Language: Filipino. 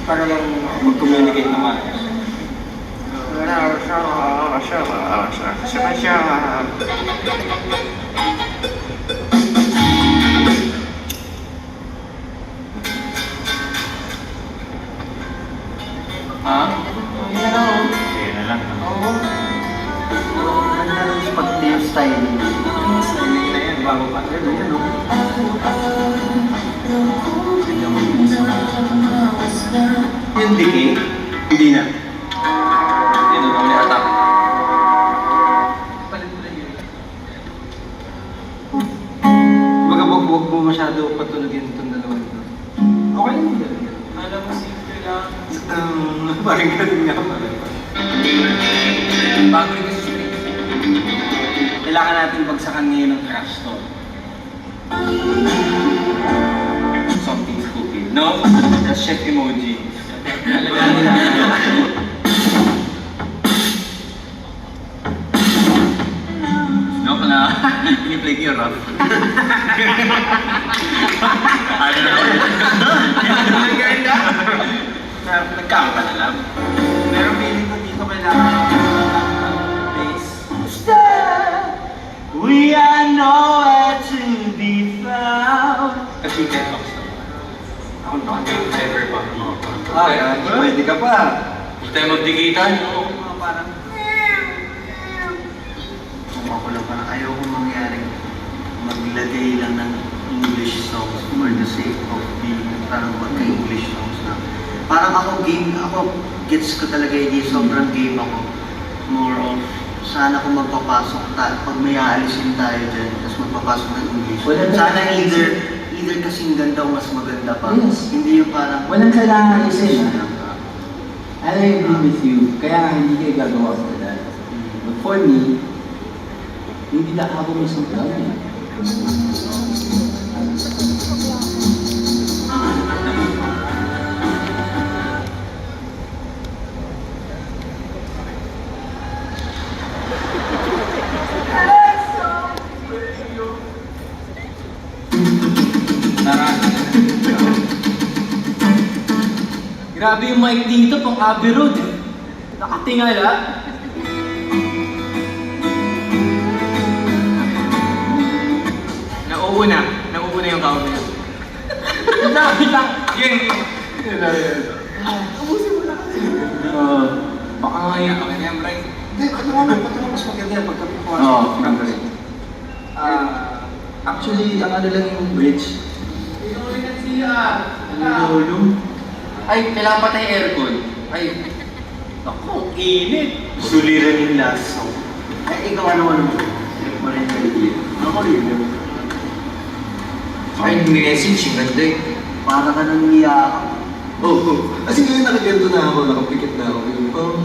Para lang mag-communicate naman. Ha? Yan ako. Kaya na lang. Oo. Ganda ng pag-nail styling. Styling na yan, bago pa. Yan o. Yung diki? Hindi na. Yun, may attack. Huwag mo masyado patulogin itong dalawa ito. Okay lang yun. Alam mo, simple lang. Parang ganun nga pala. Bago rin kasi siya. Kailangan natin bagsakan ngayon ng crash to. Something stupid. No? The chef emoji. Alalahanin natin. Joke na. Piniplay ko yung rough. Ano na ako? Nagkanda? Nagkakapa na lang. Pero feeling ko dito kailangan ng bass. We are nowhere to be found. Kasi Deadbox naman. Ako never pa. Pwede ka pa. Huwag tayo magdikitan. Oo, mga parang... Ako lang parang ayaw kong mangyaring maglagay lang ng English songs for the sake of being parang magka-English songs na. Parang ako gets ko talaga hindi sobrang game ako. More of, sana kung magpapasok pag may aalisin tayo dyan, tapos magpapasok ng English. Sana either kasing ganda o mas maganda pa. Yes. Hindi yung parang... Walang kailangan isin. I agree with you. Kaya nga hindi kayo gagawa sa that. But for me, hindi na ako mismo lang. Grabe yung mic dito, pang Abbey Road. Nakatingala. Nauuna yung kauna. Dami lang. Yun. Ubusin mo na kasi. Baka nga yun. Okay na yan, Bray. Hindi, patungan mas maganda yan pagkapapasok. Oo, actually, ang ano lang yung bridge. Ay, kailangan pa tayong aircon. Ay, ako, init. Suliran yung last song. Ay, ikaw ano mo? Ako rin yun. Ay, message, yung ganda eh. Para ka nang niyakap. Oo. Kasi ngayon nakaganto na ako, nakapikit na ako. Parang,